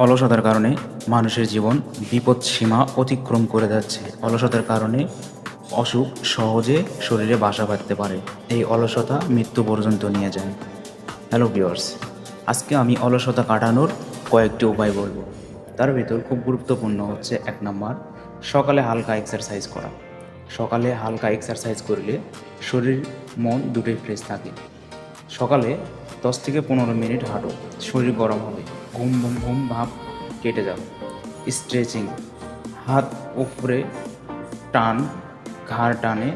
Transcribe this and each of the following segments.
অলসতার কারণে মানুষের জীবন বিপদ সীমা অতিক্রম করে যাচ্ছে। অলসতার কারণে অসুখ সহজে শরীরে বাসা বাঁধতে পারে। এই অলসতা মৃত্যু পর্যন্ত নিয়ে যায়। হ্যালো ভিউয়ার্স, আজকে আমি অলসতা কাটানোর কয়েকটি উপায় বলবো। তার ভিতর খুব গুরুত্বপূর্ণ হচ্ছে ১ নাম্বার, সকালে হালকা এক্সারসাইজ করা। সকালে হালকা এক্সারসাইজ করলে শরীর মন দুটোই ফ্রেশ থাকে। সকালে ১০ থেকে ১৫ মিনিট হাঁটো, শরীর গরম হবে, ঘুম ঘুম ঘুম ভাব কেটে যাবে। স্ট্রেচিং, হাত উপরে টান, ঘাড় টানে,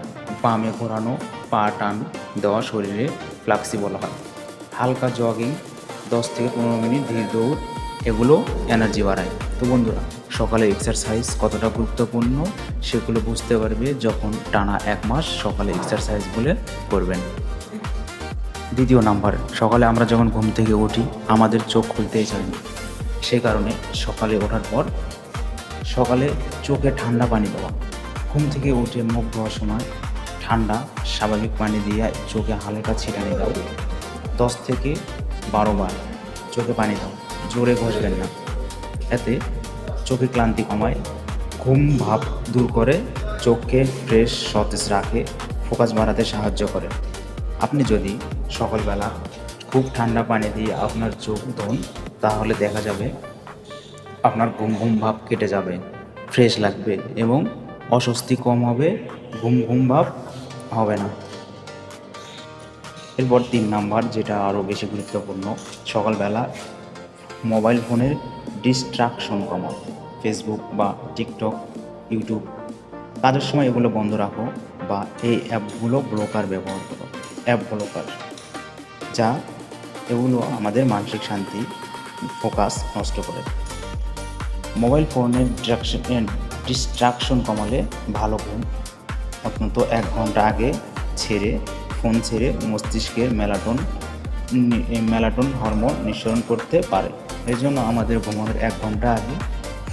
বামে ঘোরানো, পা টান দেওয়া শরীরে ফ্লেক্সিবল হয়। হালকা জগিং, ১০ থেকে ১৫ মিনিট ধীর দৌড়, এগুলো এনার্জি বাড়ায়। তো বন্ধুরা, সকালে এক্সারসাইজ কতটা গুরুত্বপূর্ণ সেগুলো বুঝতে পারবে যখন টানা ১ মাস সকালে এক্সারসাইজগুলো করবেন। দ্বিতীয় নাম্বার, সকালে আমরা যখন ঘুম থেকে উঠি আমাদের চোখ খুলতেই চাই না। সেই কারণে সকালে ওঠার পর সকালে চোখে ঠান্ডা পানি দেওয়া। ঘুম থেকে উঠে মুখ ধোয়ার সময় ঠান্ডা স্বাভাবিক পানি দিয়ে চোখে হালকা ছিটানি দাও। ১০ থেকে ১২ বার চোখে পানি দাও, জোরে ঘষবেন না। এতে চোখে ক্লান্তি কমায়, ঘুম ভাব দূর করে, চোখকে ফ্রেশ সতেজ রাখে, ফোকাস বাড়াতে সাহায্য করে। আপনি যদি সকালবেলা খুব ঠান্ডা পানি দিয়ে আপনার চোখ ধোন তাহলে দেখা যাবে আপনার ঘুম ঘুম ভাব কেটে যাবে, ফ্রেশ লাগবে এবং অস্বস্তি কম হবে, ঘুম ঘুম ভাব হবে না। এরপর ৩ নাম্বার, যেটা আরও বেশি গুরুত্বপূর্ণ, সকালবেলা মোবাইল ফোনের ডিস্ট্রাকশন কমাও। ফেসবুক বা টিকটক, ইউটিউব কাজের সময় এগুলো বন্ধ রাখো বা এই অ্যাপগুলো ব্লকার ব্যবহার করো। অ্যাপ ব্লকার, যা এগুলো আমাদের মানসিক শান্তি, ফোকাস নষ্ট করে। মোবাইল ফোনের ডিস্ট্রাকশন কমালে ভালো ঘুম অন্তত ১ ঘন্টা আগে ফোন ছেড়ে মস্তিষ্কের মেলাটোন হরমোন নিঃসরণ করতে পারে। এই জন্য আমাদের ঘুমানোর ১ ঘন্টা আগে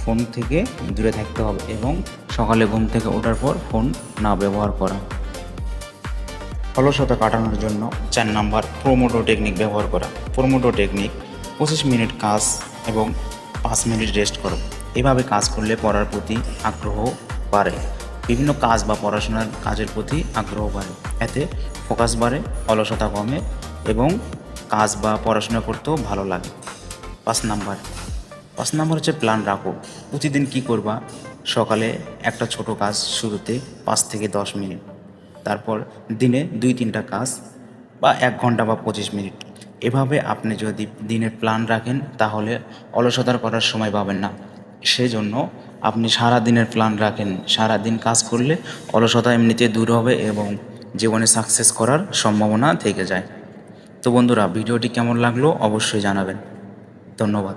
ফোন থেকে দূরে থাকতে হবে এবং সকালে ঘুম থেকে ওঠার পর ফোন না ব্যবহার করা। অলসতা কাটানোর জন্য ৪ নাম্বার, প্রোমোটো টেকনিক ব্যবহার করা। প্রোমোটো টেকনিক ২৫ মিনিট কাজ এবং ৫ মিনিট রেস্ট করো। এভাবে কাজ করলে পড়ার প্রতি আগ্রহ বাড়ে, বিভিন্ন কাজ বা পড়াশোনার কাজের প্রতি আগ্রহ বাড়ে। এতে ফোকাস বাড়ে, অলসতা কমে এবং কাজ বা পড়াশোনা করতেও ভালো লাগে। ৫ নাম্বার হচ্ছে প্ল্যান রাখো। প্রতিদিন কী করবা? সকালে একটা ছোট কাজ শুরুতে ৫ থেকে ১০ মিনিট, তারপর দিনে ২-৩টা কাজ বা ১ ঘন্টা বা ২৫ মিনিট। এভাবে আপনি যদি দিনের প্ল্যান রাখেন তাহলে অলসতার করার সময় পাবেন না। সেজন্য আপনি সারা দিনের প্ল্যান রাখেন, সারা দিন কাজ করলে অলসতা এমনিতে দূর হবে এবং জীবনে সাকসেস করার সম্ভাবনা থেকে যায়। তো বন্ধুরা, ভিডিওটি কেমন লাগলো অবশ্যই জানাবেন। ধন্যবাদ।